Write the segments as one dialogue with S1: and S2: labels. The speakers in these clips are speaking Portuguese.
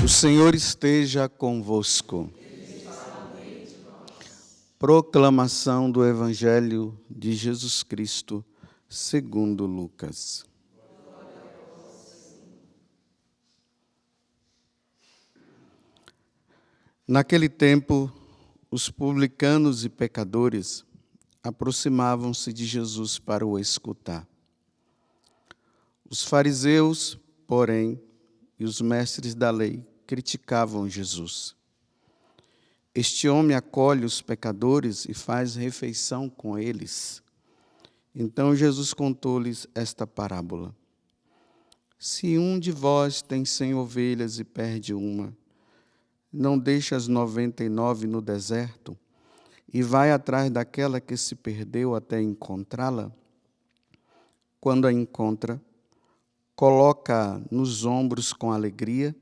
S1: O Senhor esteja convosco. Proclamação do Evangelho de Jesus Cristo, segundo Lucas. Naquele tempo, os publicanos e pecadores aproximavam-se de Jesus para o escutar. Os fariseus, porém, e os mestres da lei criticavam Jesus. Este homem acolhe os pecadores e faz refeição com eles. Então Jesus contou-lhes esta parábola. Se um de vós tem 100 ovelhas e perde uma, não deixa as 99 no deserto e vai atrás daquela que se perdeu até encontrá-la? Quando a encontra, coloca-a nos ombros com alegria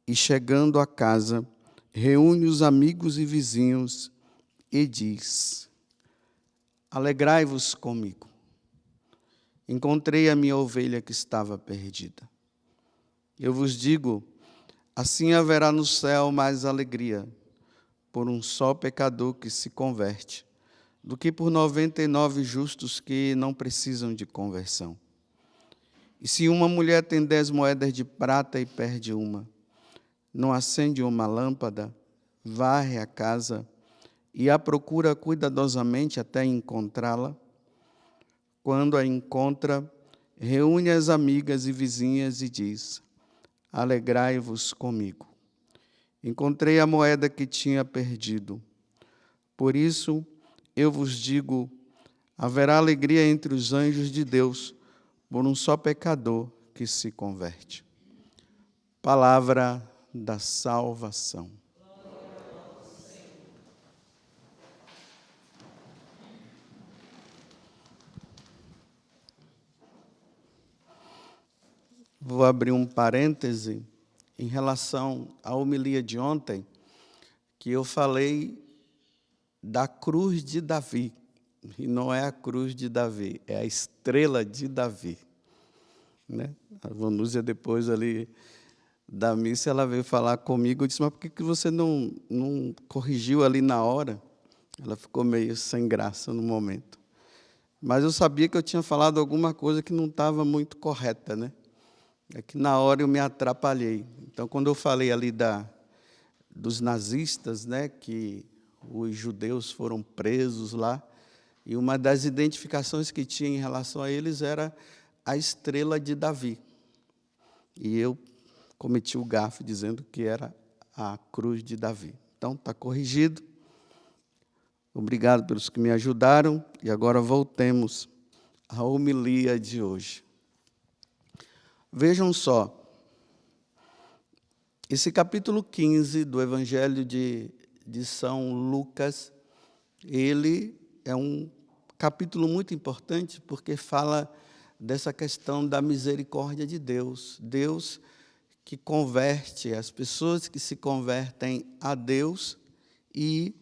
S1: e, chegando a casa, reúne os amigos e vizinhos e diz: Alegrai-vos comigo. Encontrei a minha ovelha que estava perdida. Eu vos digo, assim haverá no céu mais alegria por um só pecador que se converte, do que por 99 justos que não precisam de conversão. E se uma mulher tem 10 moedas de prata e perde uma, não acende uma lâmpada, varre a casa e a procura cuidadosamente até encontrá-la? Quando a encontra, reúne as amigas e vizinhas e diz: Alegrai-vos comigo. Encontrei a moeda que tinha perdido. Por isso, eu vos digo, haverá alegria entre os anjos de Deus por um só pecador que se converte. Palavra da salvação. Vou abrir um parêntese em relação à homilia de ontem, que eu falei da cruz de Davi. E não é a cruz de Davi, é a estrela de Davi. Né? A Vanúzia, depois ali da missa, ela veio falar comigo. Eu disse, mas por que você não corrigiu ali na hora? Ela ficou meio sem graça no momento. Mas eu sabia que eu tinha falado alguma coisa que não estava muito correta, né? É que na hora eu me atrapalhei. Então, quando eu falei ali dos nazistas, né, que os judeus foram presos lá, e uma das identificações que tinha em relação a eles era a estrela de Davi. E eu cometi o gafo dizendo que era a cruz de Davi. Então, está corrigido. Obrigado pelos que me ajudaram. E agora voltemos à homilia de hoje. Vejam só, esse capítulo 15 do Evangelho de São Lucas, ele é um capítulo muito importante porque fala dessa questão da misericórdia de Deus. Deus que converte, as pessoas que se convertem a Deus, e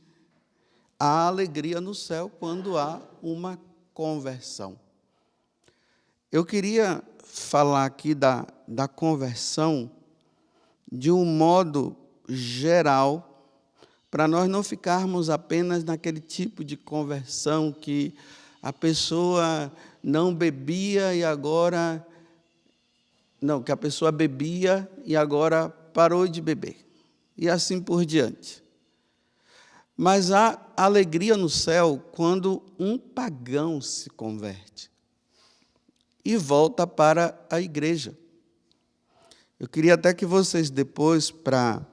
S1: há alegria no céu quando há uma conversão. Eu queria falar aqui da conversão de um modo geral, para nós não ficarmos apenas naquele tipo de conversão que a pessoa não bebia e agora... Não, que a pessoa bebia e agora parou de beber. E assim por diante. Mas há alegria no céu quando um pagão se converte e volta para a igreja. Eu queria até que vocês depois, para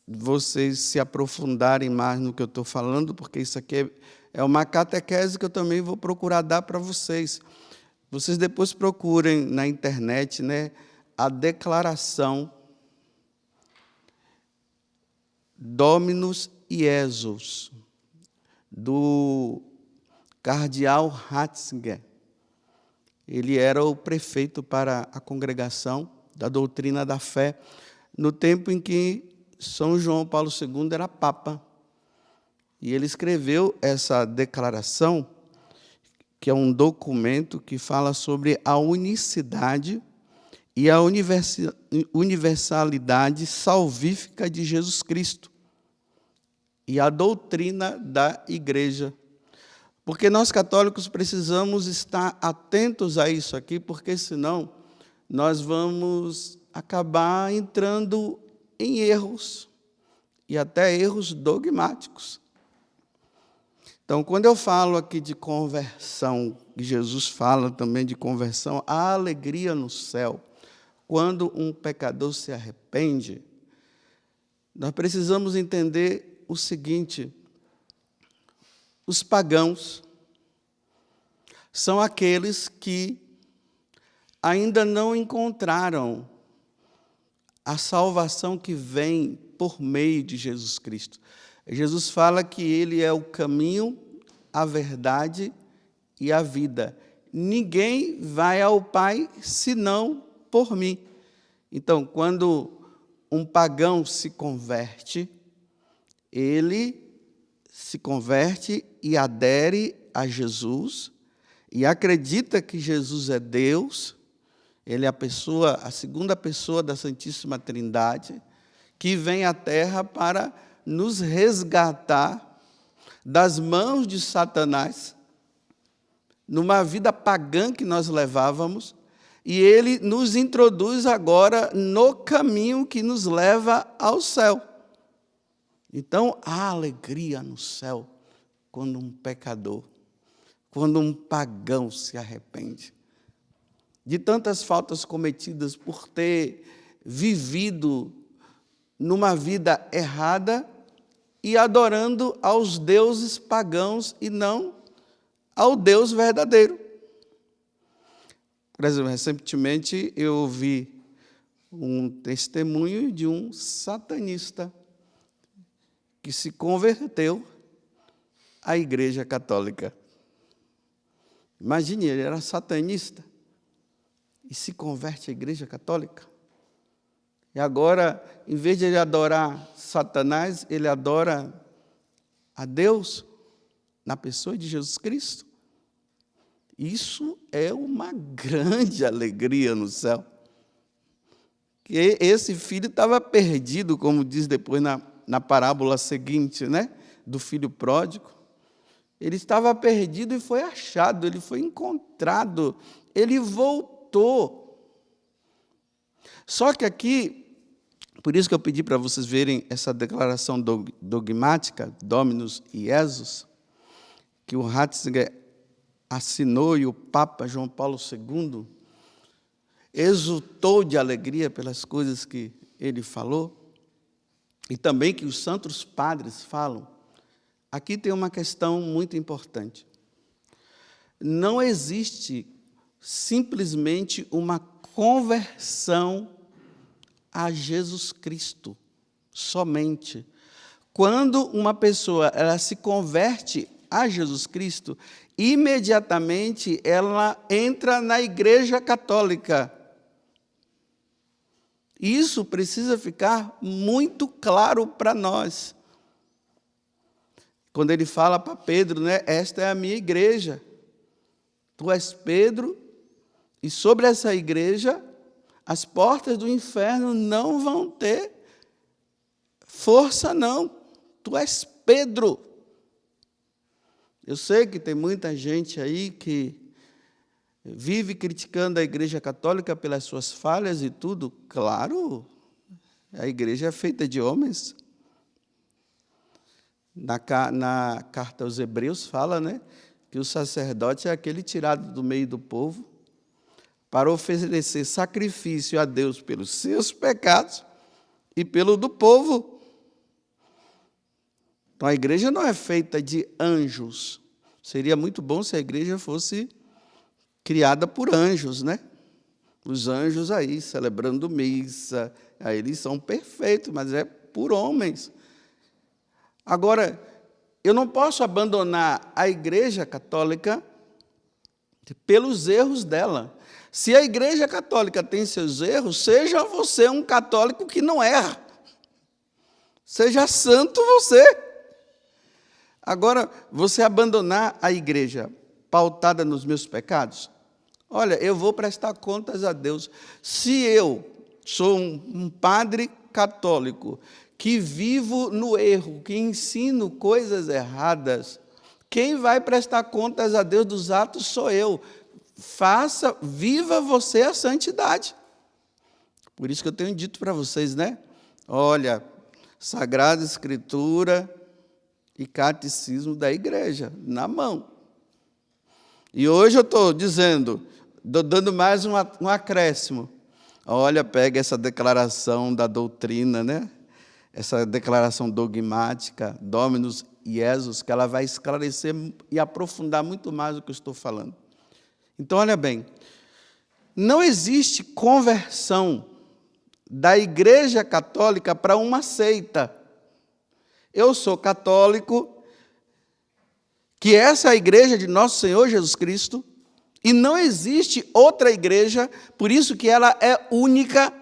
S1: vocês se aprofundarem mais no que eu estou falando, porque isso aqui é uma catequese que eu também vou procurar dar para vocês. Vocês depois procurem na internet, né, a declaração Dominus Iesus, do cardeal Ratzinger. Ele era o prefeito para a congregação da doutrina da fé, no tempo em que São João Paulo II era papa. E ele escreveu essa declaração, que é um documento que fala sobre a unicidade e a universalidade salvífica de Jesus Cristo e a doutrina da Igreja. Porque nós católicos precisamos estar atentos a isso aqui, porque senão nós vamos acabar entrando em erros, e até erros dogmáticos. Então, quando eu falo aqui de conversão, e Jesus fala também de conversão, há alegria no céu. Quando um pecador se arrepende, nós precisamos entender o seguinte: os pagãos são aqueles que ainda não encontraram a salvação que vem por meio de Jesus Cristo. Jesus fala que Ele é o caminho, a verdade e a vida. Ninguém vai ao Pai senão por mim. Então, quando um pagão se converte, ele se converte e adere a Jesus e acredita que Jesus é Deus. Ele é a segunda pessoa da Santíssima Trindade, que vem à Terra para nos resgatar das mãos de Satanás, numa vida pagã que nós levávamos, e ele nos introduz agora no caminho que nos leva ao céu. Então, há alegria no céu quando um pecador, quando um pagão se arrepende de tantas faltas cometidas por ter vivido numa vida errada e adorando aos deuses pagãos e não ao Deus verdadeiro. Por exemplo, recentemente eu ouvi um testemunho de um satanista que se converteu à Igreja Católica. Imagine, ele era satanista e se converte à Igreja Católica. E agora, em vez de ele adorar Satanás, ele adora a Deus na pessoa de Jesus Cristo. Isso é uma grande alegria no céu. Que esse filho estava perdido, como diz depois na parábola seguinte, né, do filho pródigo. Ele estava perdido e foi achado, ele foi encontrado, ele voltou. Só que aqui, por isso que eu pedi para vocês verem essa declaração dogmática, Dominus Iesus, que o Ratzinger assinou e o Papa João Paulo II exultou de alegria pelas coisas que ele falou, e também que os santos padres falam. Aqui tem uma questão muito importante. Não existe simplesmente uma conversão a Jesus Cristo, somente. Quando uma pessoa ela se converte a Jesus Cristo, imediatamente ela entra na Igreja Católica. Isso precisa ficar muito claro para nós. Quando ele fala para Pedro, né, esta é a minha igreja. Tu és Pedro, e sobre essa igreja, as portas do inferno não vão ter força, não. Tu és Pedro. Eu sei que tem muita gente aí que vive criticando a Igreja Católica pelas suas falhas e tudo. Claro, a igreja é feita de homens. Na carta aos Hebreus fala, né, que o sacerdote é aquele tirado do meio do povo para oferecer sacrifício a Deus pelos seus pecados e pelo do povo. Então, a igreja não é feita de anjos. Seria muito bom se a igreja fosse criada por anjos, né? Os anjos aí, celebrando missa, aí eles são perfeitos, mas é por homens. Agora, eu não posso abandonar a Igreja Católica pelos erros dela. Se a Igreja Católica tem seus erros, seja você um católico que não erra. Seja santo você. Agora, você abandonar a igreja pautada nos meus pecados, Olha, eu vou prestar contas a Deus. Se eu sou um padre católico que vivo no erro, que ensino coisas erradas, quem vai prestar contas a Deus dos atos sou eu. Viva você a santidade. Por isso que eu tenho dito para vocês, né? Olha, Sagrada Escritura e Catecismo da Igreja, na mão. E hoje eu estou dando mais um acréscimo. Olha, pega essa declaração da doutrina, né? Essa declaração dogmática, Dominus Jesus, que ela vai esclarecer e aprofundar muito mais o que eu estou falando. Então, olha bem, não existe conversão da Igreja Católica para uma seita. Eu sou católico, que essa é a igreja de nosso Senhor Jesus Cristo, e não existe outra igreja, por isso que ela é única.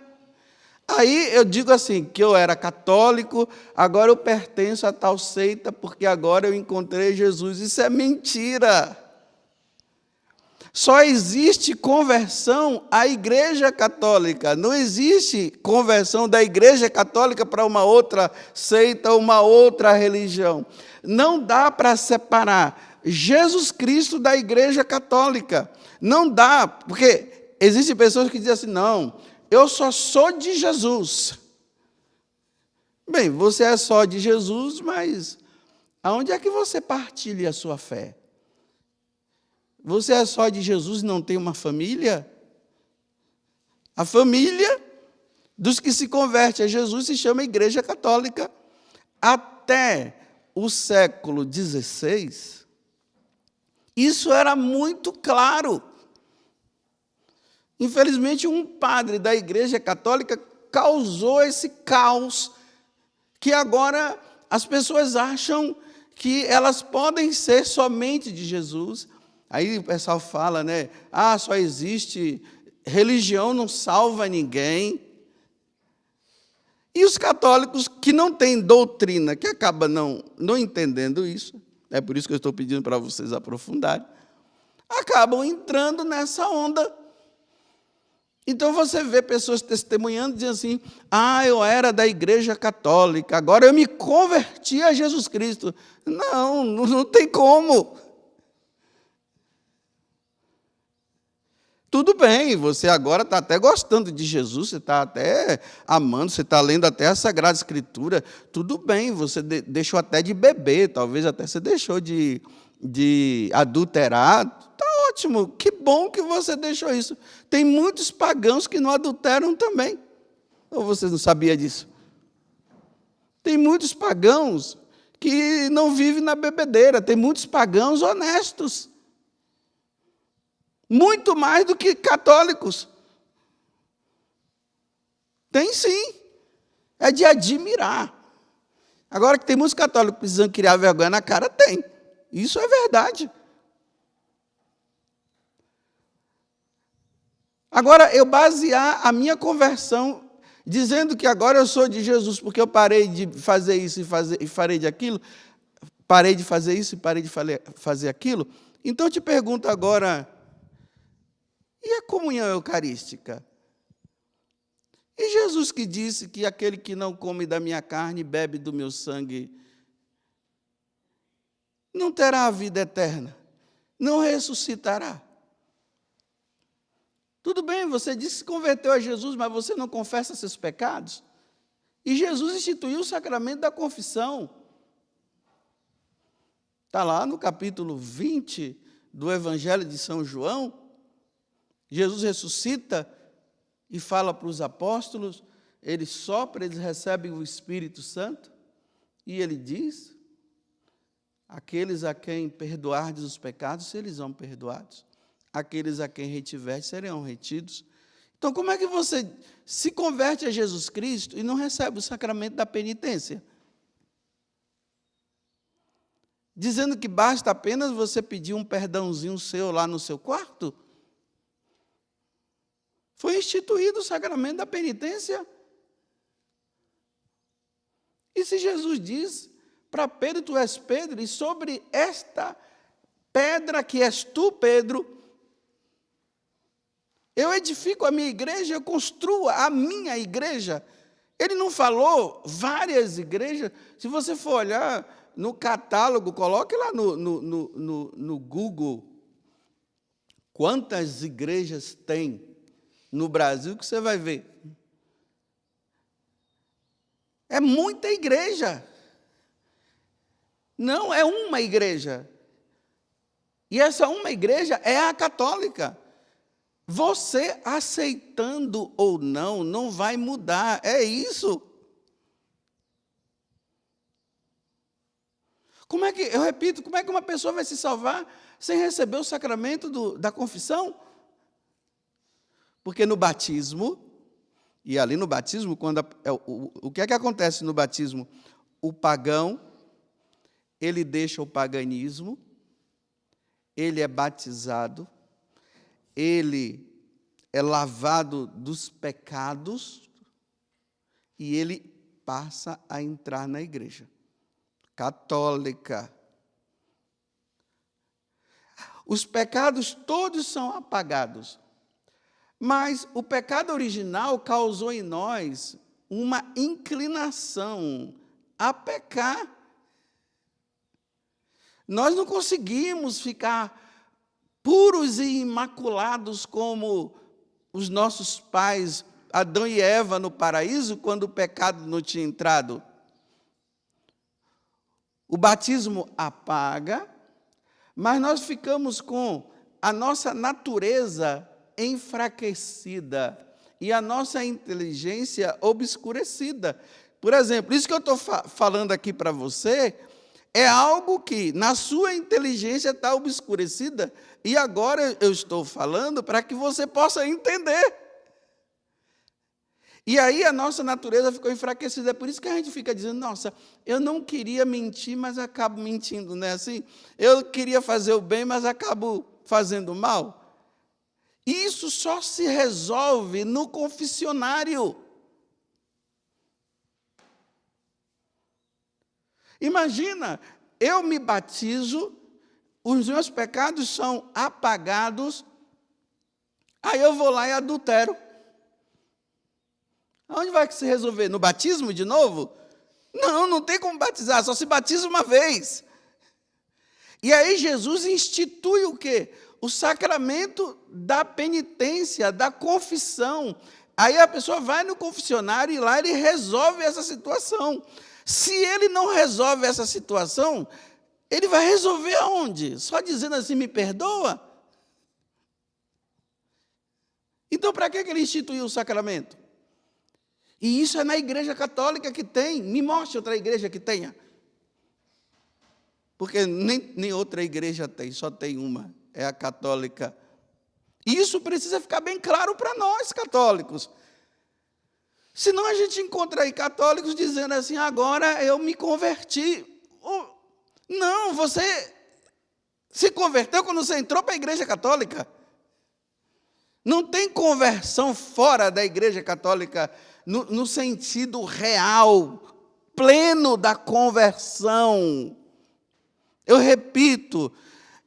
S1: Aí eu digo assim, que eu era católico, agora eu pertenço a tal seita, porque agora eu encontrei Jesus. Isso é mentira. Só existe conversão à Igreja Católica. Não existe conversão da Igreja Católica para uma outra seita, uma outra religião. Não dá para separar Jesus Cristo da Igreja Católica. Não dá, porque existem pessoas que dizem assim, não, eu só sou de Jesus. Bem, você é só de Jesus, mas aonde é que você partilha a sua fé? Você é só de Jesus e não tem uma família? A família dos que se convertem a Jesus se chama Igreja Católica. Até o século XVI, isso era muito claro. Infelizmente, um padre da Igreja Católica causou esse caos, que agora as pessoas acham que elas podem ser somente de Jesus. Aí o pessoal fala, né? Só existe, religião não salva ninguém. E os católicos que não têm doutrina, que acabam não entendendo isso, é por isso que eu estou pedindo para vocês aprofundarem, acabam entrando nessa onda. Então você vê pessoas testemunhando, dizendo assim, eu era da Igreja Católica, agora eu me converti a Jesus Cristo. Não tem como. Tudo bem, você agora está até gostando de Jesus, você está até amando, você está lendo até a Sagrada Escritura. Tudo bem, você deixou até de beber, talvez até você deixou de adulterar. Está ótimo, que bom que você deixou isso. Tem muitos pagãos que não adulteram também. Ou vocês não sabiam disso? Tem muitos pagãos que não vivem na bebedeira, tem muitos pagãos honestos. Muito mais do que católicos. Tem sim. É de admirar. Agora que tem muitos católicos precisando criar vergonha na cara, tem. Isso é verdade. Agora, eu basear a minha conversão, dizendo que agora eu sou de Jesus, porque eu parei de fazer isso e farei de aquilo, parei de fazer isso e parei de fazer aquilo, então eu te pergunto agora, e a comunhão eucarística? E Jesus que disse que aquele que não come da minha carne e bebe do meu sangue não terá a vida eterna, não ressuscitará. Tudo bem, você disse que se converteu a Jesus, mas você não confessa seus pecados? E Jesus instituiu o sacramento da confissão. Está lá no capítulo 20 do Evangelho de São João. Jesus ressuscita e fala para os apóstolos, ele sopra, eles recebem o Espírito Santo, e ele diz, aqueles a quem perdoardes os pecados, serão perdoados. Aqueles a quem retiverdes, serão retidos. Então, como é que você se converte a Jesus Cristo e não recebe o sacramento da penitência? Dizendo que basta apenas você pedir um perdãozinho seu lá no seu quarto? Foi instituído o sacramento da penitência. E se Jesus diz, para Pedro, tu és Pedro, e sobre esta pedra que és tu, Pedro, Eu edifico a minha igreja, eu construo a minha igreja. Ele não falou várias igrejas. Se você for olhar no catálogo, coloque lá no Google quantas igrejas tem no Brasil, que você vai ver. É muita igreja. Não é uma igreja. E essa uma igreja é a católica. Você aceitando ou não, não vai mudar. É isso. Eu repito, como é que uma pessoa vai se salvar sem receber o sacramento da confissão? Porque no batismo, e ali no batismo, o que é que acontece no batismo? O pagão, ele deixa o paganismo, ele é batizado, ele é lavado dos pecados e ele passa a entrar na igreja católica. Os pecados todos são apagados, mas o pecado original causou em nós uma inclinação a pecar. Nós não conseguimos ficar puros e imaculados como os nossos pais, Adão e Eva, no paraíso, quando o pecado não tinha entrado. O batismo apaga, mas nós ficamos com a nossa natureza enfraquecida e a nossa inteligência obscurecida. Por exemplo, isso que eu estou falando aqui para você é algo que na sua inteligência está obscurecida e agora eu estou falando para que você possa entender. E aí a nossa natureza ficou enfraquecida. É por isso que a gente fica dizendo, nossa, eu não queria mentir, mas acabo mentindo, não é assim? Eu queria fazer o bem, mas acabo fazendo o mal. Isso só se resolve no confessionário. Imagina, eu me batizo, os meus pecados são apagados, aí eu vou lá e adultero. Aonde vai se resolver? No batismo de novo? Não, não tem como batizar, só se batiza uma vez. E aí Jesus institui o quê? O sacramento da penitência, da confissão. Aí a pessoa vai no confessionário e lá ele resolve essa situação. Se ele não resolve essa situação, ele vai resolver aonde? Só dizendo assim, me perdoa? Então, para que ele instituiu o sacramento? E isso é na igreja católica que tem. Me mostre outra igreja que tenha. Porque nem outra igreja tem, só tem uma, é a católica. E isso precisa ficar bem claro para nós, católicos. Senão a gente encontra aí católicos dizendo assim, agora eu me converti. Não, você se converteu quando você entrou para a igreja católica. Não tem conversão fora da igreja católica no sentido real, pleno da conversão. Eu repito,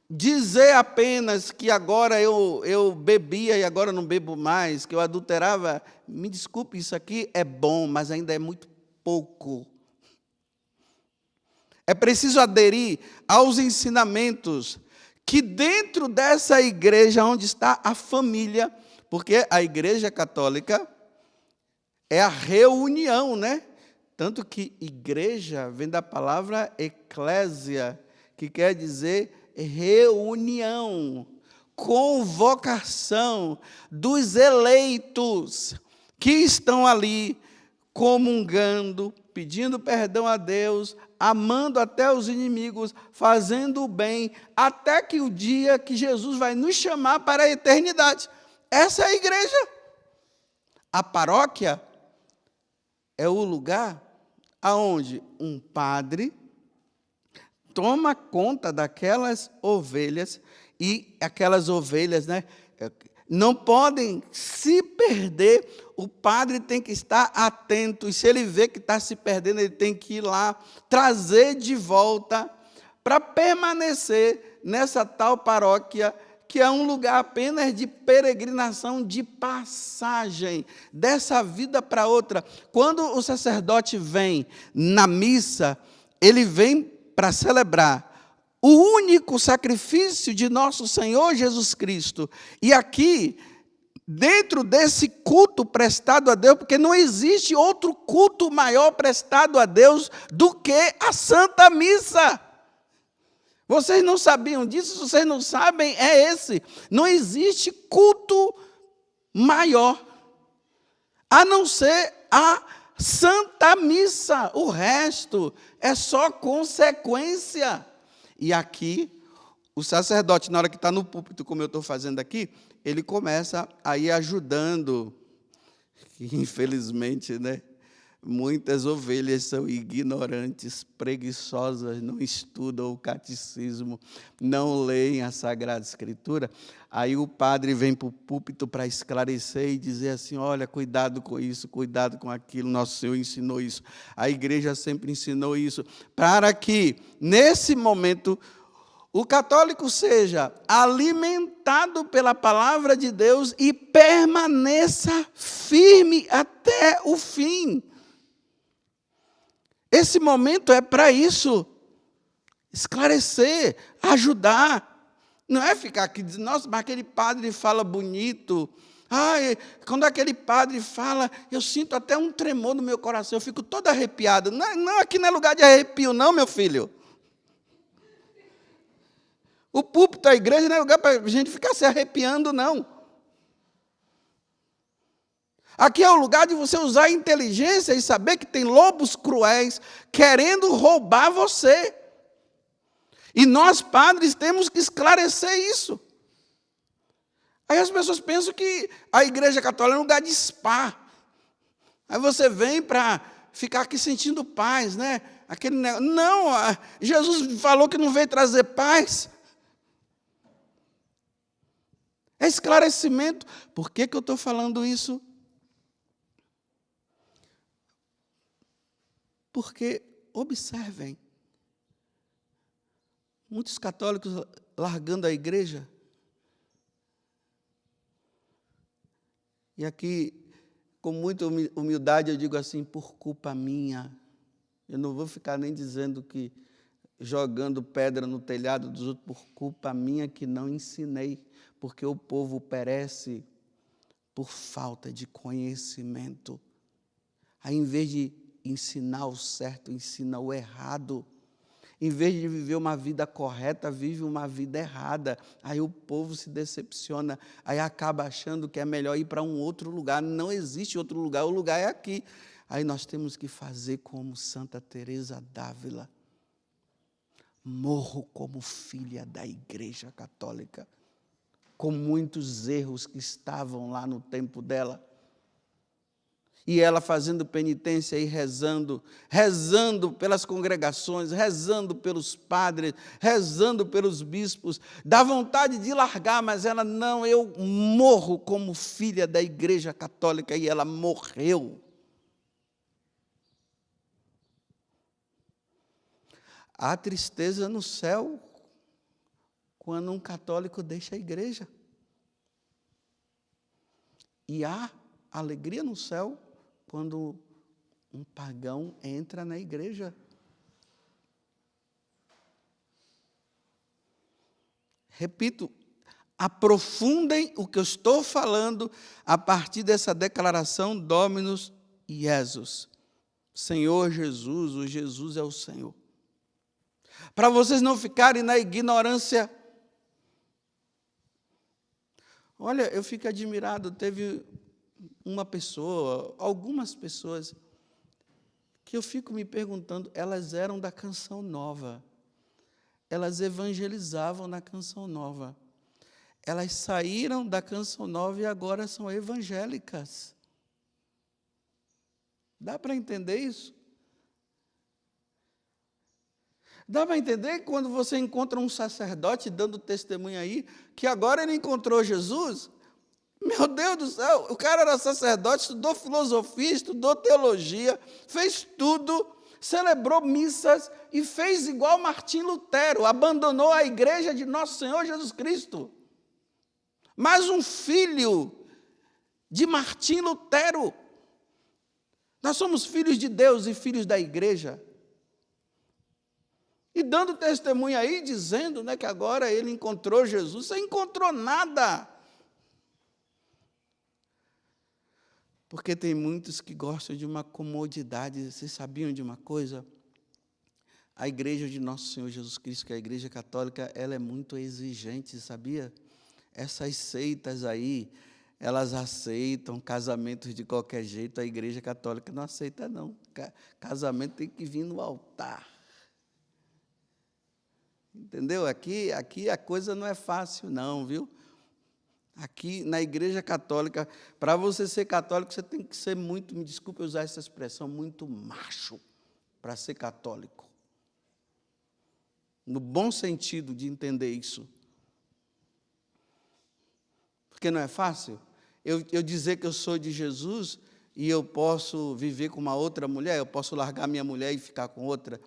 S1: dizer apenas que agora eu bebia e agora não bebo mais, que eu adulterava, me desculpe, isso aqui é bom, mas ainda é muito pouco. É preciso aderir aos ensinamentos que dentro dessa igreja onde está a família, porque a igreja católica é a reunião, né? Tanto que igreja vem da palavra eclésia, que quer dizer reunião, convocação dos eleitos que estão ali comungando, pedindo perdão a Deus, amando até os inimigos, fazendo o bem, até que o dia que Jesus vai nos chamar para a eternidade. Essa é a igreja. A paróquia é o lugar aonde um padre toma conta daquelas ovelhas, e aquelas ovelhas, né, não podem se perder. O padre tem que estar atento, e se ele vê que está se perdendo, ele tem que ir lá, trazer de volta, para permanecer nessa tal paróquia que é um lugar apenas de peregrinação, de passagem, dessa vida para outra. Quando o sacerdote vem na missa, ele vem para celebrar o único sacrifício de nosso Senhor Jesus Cristo. E aqui, dentro desse culto prestado a Deus, porque não existe outro culto maior prestado a Deus do que a Santa Missa. Vocês não sabiam disso? Se vocês não sabem, é esse. Não existe culto maior, a não ser a Santa Missa. O resto é só consequência. E aqui, o sacerdote, na hora que está no púlpito, como eu estou fazendo aqui, ele começa a ir ajudando. Infelizmente, né? Muitas ovelhas são ignorantes, preguiçosas, não estudam o catecismo, não leem a Sagrada Escritura. Aí o padre vem para o púlpito para esclarecer e dizer assim, olha, cuidado com isso, cuidado com aquilo, nosso Senhor ensinou isso. A igreja sempre ensinou isso, para que, nesse momento, o católico seja alimentado pela palavra de Deus e permaneça firme até o fim. Esse momento é para isso, esclarecer, ajudar. Não é ficar aqui dizendo, nossa, mas aquele padre fala bonito. Quando aquele padre fala, eu sinto até um tremor no meu coração, eu fico todo arrepiado. Não, aqui não é lugar de arrepio não, meu filho. O púlpito da igreja não é lugar para a gente ficar se arrepiando, não. Aqui é o lugar de você usar a inteligência e saber que tem lobos cruéis querendo roubar você. E nós, padres, temos que esclarecer isso. Aí as pessoas pensam que a igreja católica é um lugar de spa. Aí você vem para ficar aqui sentindo paz, né? Não, Jesus falou que não veio trazer paz. É esclarecimento. Por que eu estou falando isso? Porque, observem, muitos católicos largando a igreja. E aqui, com muita humildade, eu digo assim, por culpa minha. Eu não vou ficar nem dizendo que jogando pedra no telhado dos outros, por culpa minha que não ensinei, porque o povo perece por falta de conhecimento. Aí, em vez de ensinar o certo, ensina o errado. Em vez de viver uma vida correta, vive uma vida errada. Aí o povo se decepciona, aí acaba achando que é melhor ir para um outro lugar. Não existe outro lugar, o lugar é aqui. Aí nós temos que fazer como Santa Teresa d'Ávila. Morro como filha da Igreja Católica, com muitos erros que estavam lá no tempo dela. E ela fazendo penitência e rezando pelas congregações, rezando pelos padres, rezando pelos bispos. Dá vontade de largar, mas ela, não, eu morro como filha da Igreja Católica, e ela morreu. Há tristeza no céu quando um católico deixa a igreja. E há alegria no céu quando um pagão entra na igreja. Repito, aprofundem o que eu estou falando a partir dessa declaração Dominus Iesus. Senhor Jesus, o Jesus é o Senhor. Para vocês não ficarem na ignorância. Olha, eu fico admirado, teve uma pessoa, algumas pessoas, que eu fico me perguntando, elas eram da Canção Nova, elas evangelizavam na Canção Nova, elas saíram da Canção Nova e agora são evangélicas. Dá para entender isso? Dá para entender quando você encontra um sacerdote dando testemunho aí, que agora ele encontrou Jesus? Meu Deus do céu, o cara era sacerdote, estudou filosofia, estudou teologia, fez tudo, celebrou missas e fez igual Martim Lutero, abandonou a igreja de nosso Senhor Jesus Cristo. mais um filho de Martim Lutero. Nós somos filhos de Deus e filhos da igreja. E dando testemunho aí, dizendo, né, que agora ele encontrou Jesus. Você encontrou nada. Porque tem muitos que gostam de uma comodidade. Vocês sabiam de uma coisa? A igreja de Nosso Senhor Jesus Cristo, que é a igreja católica, ela é muito exigente, sabia? Essas seitas aí, elas aceitam casamentos de qualquer jeito. A igreja católica não aceita, não. Casamento tem que vir no altar. Entendeu? Aqui a coisa não é fácil, não, viu? Aqui na igreja católica, para você ser católico, você tem que ser muito, me desculpe usar essa expressão, muito macho para ser católico. No bom sentido de entender isso. Porque não é fácil eu dizer que eu sou de Jesus e eu posso viver com uma outra mulher, eu posso largar minha mulher e ficar com outra.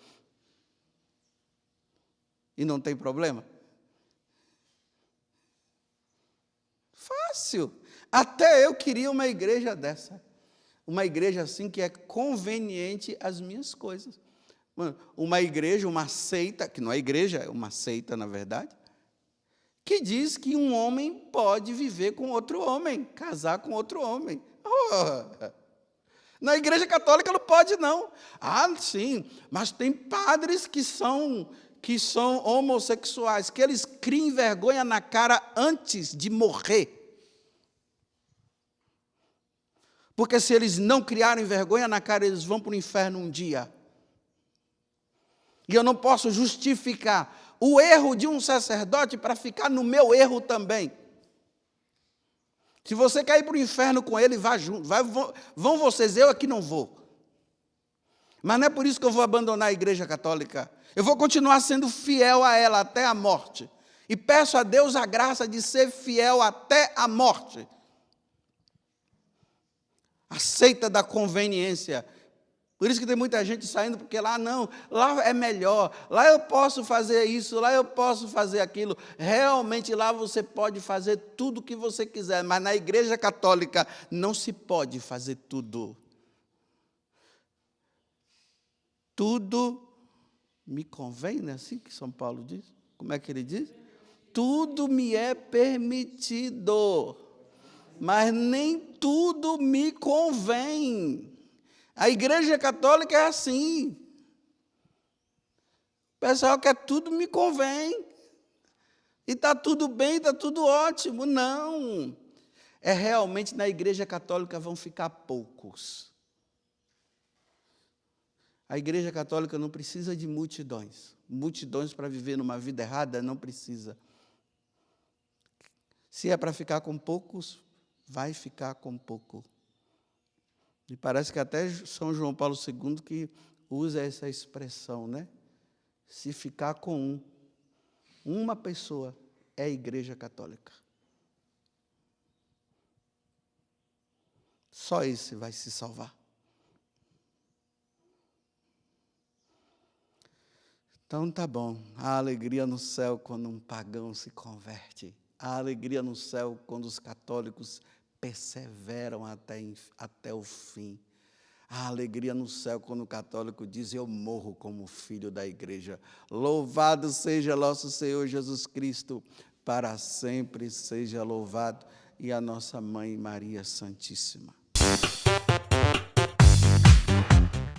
S1: E não tem problema? Fácil. Até eu queria uma igreja dessa. Uma igreja assim que é conveniente às minhas coisas. Uma igreja, uma seita, que não é igreja, é uma seita, na verdade, que diz que um homem pode viver com outro homem, casar com outro homem. Oh, na igreja católica não pode, não. Ah, sim, mas tem padres que são homossexuais, que eles criem vergonha na cara antes de morrer. Porque se eles não criarem vergonha na cara, eles vão para o inferno um dia. E eu não posso justificar o erro de um sacerdote para ficar no meu erro também. Se você quer ir para o inferno com ele, vá junto. Vão vocês, eu aqui não vou. Mas não é por isso que eu vou abandonar a igreja católica. Eu vou continuar sendo fiel a ela até a morte. E peço a Deus a graça de ser fiel até a morte. A seita da conveniência. Por isso que tem muita gente saindo, porque lá não, lá é melhor, lá eu posso fazer isso, lá eu posso fazer aquilo. Realmente lá você pode fazer tudo o que você quiser, mas na igreja católica não se pode fazer tudo. Tudo me convém, não é assim que São Paulo diz? Como é que ele diz? Tudo me é permitido, mas nem tudo me convém. A igreja católica é assim. O pessoal quer tudo me convém. E está tudo bem, está tudo ótimo. Não. É realmente na igreja católica vão ficar poucos. A igreja católica não precisa de multidões. Multidões para viver numa vida errada, não precisa. Se é para ficar com poucos, vai ficar com pouco. E parece que até São João Paulo II que usa essa expressão, né? Se ficar com uma pessoa, é a igreja católica. Só esse vai se salvar. Então tá bom, há alegria no céu quando um pagão se converte. Há alegria no céu quando os católicos perseveram até o fim. Há alegria no céu quando o católico diz, eu morro como filho da igreja. Louvado seja nosso Senhor Jesus Cristo, para sempre seja louvado, e a nossa Mãe Maria Santíssima.